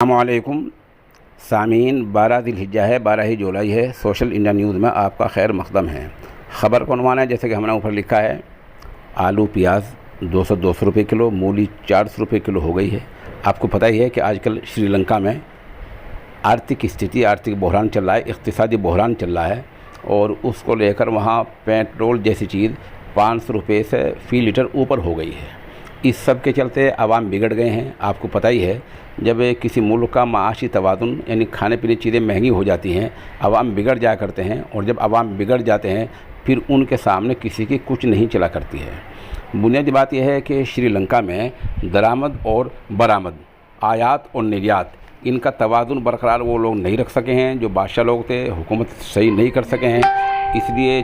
अस्सलामुअलैकुम सामीन, 12 ज़िलहिज्जा है, 12 ही जुलाई है। सोशल इंडिया न्यूज़ में आपका खैर मक़दम है। ख़बर का उन्वान है जैसे कि हमने ऊपर लिखा है, आलू प्याज 200 रुपये किलो, मूली 400 रुपये किलो हो गई है। आपको पता ही है कि आजकल श्रीलंका में आर्थिक स्थिति, आर्थिक बहरान चल रहा है, इक़्तिसादी बहरान चल रहा है और उसको लेकर वहाँ पेट्रोल जैसी चीज़ 500 रुपये से फ़ी लीटर ऊपर हो गई है। इस सब के चलते आवाम बिगड़ गए हैं। आपको पता ही है, जब किसी मुल्क का माशी तवाज़ुन यानी खाने पीने की चीज़ें महंगी हो जाती हैं, आवाम बिगड़ जाया करते हैं और जब आवाम बिगड़ जाते हैं फिर उनके सामने किसी की कुछ नहीं चला करती है। बुनियादी बात यह है कि श्रीलंका में दरामद और बरामद, आयात और निर्यात, इनका तवाज़ुन बरकरार वो लोग नहीं रख सके हैं। जो बादशाह लोग थे, हुकूमत सही नहीं कर सके हैं, इसलिए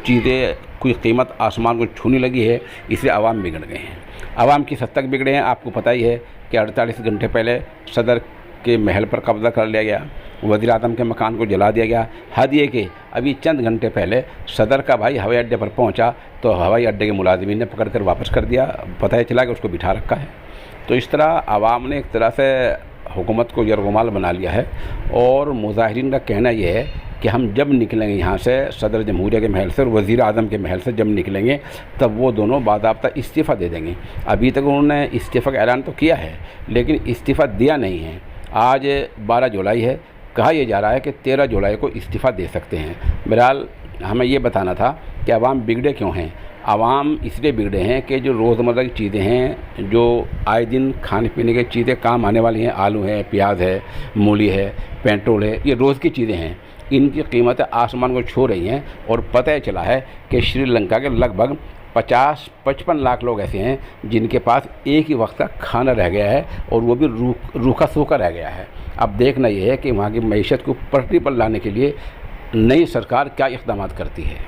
चीज़ें कोई कीमत आसमान को छूने लगी है, इसलिए आवाम बिगड़ गए हैं। आवाम किस हद तक बिगड़े हैं आपको पता ही है कि 48 घंटे पहले सदर के महल पर कब्ज़ा कर लिया गया, वज़ीर आज़म के मकान को जला दिया गया। हद ये कि अभी चंद घंटे पहले सदर का भाई हवाई अड्डे पर पहुंचा तो हवाई अड्डे के मुलाजिमीन ने पकड़ कर वापस कर दिया, पता ही चला कि उसको बिठा रखा है। तो इस तरह आवाम ने एक तरह से हुकूमत को यरगुमाल बना लिया है और मुजाहिरीन का कहना यह है कि हम जब निकलेंगे यहाँ से, सदर जमहूरिया के महल से और वज़ीर आज़म के महल से जब निकलेंगे तब वो दोनों बाज़ाब्ता इस्तीफ़ा दे देंगे। अभी तक उन्होंने इस्तीफ़ा का ऐलान तो किया है लेकिन इस्तीफ़ा दिया नहीं है। आज 12 जुलाई है, कहा यह जा रहा है कि 13 जुलाई को इस्तीफ़ा दे सकते हैं। बहरहाल हमें ये बताना था कि आवाम बिगड़े क्यों हैं। आवाम इसलिए बिगड़े हैं कि जो रोज़मर्रा की चीज़ें हैं, जो आए दिन खाने पीने की चीज़ें काम आने वाली हैं, आलू है, प्याज है, मूली है, पेट्रोल है, ये रोज़ की चीज़ें हैं, इनकी कीमतें आसमान को छू रही हैं। और पता ही चला है कि श्रीलंका के लगभग 50-55 लाख लोग ऐसे हैं जिनके पास एक ही वक्त का खाना रह गया है और वो भी रूखा सूखा रह गया है। अब देखना यह है कि वहाँ की मईशत को पटरी पर लाने के लिए नई सरकार क्या इक़दाम करती है।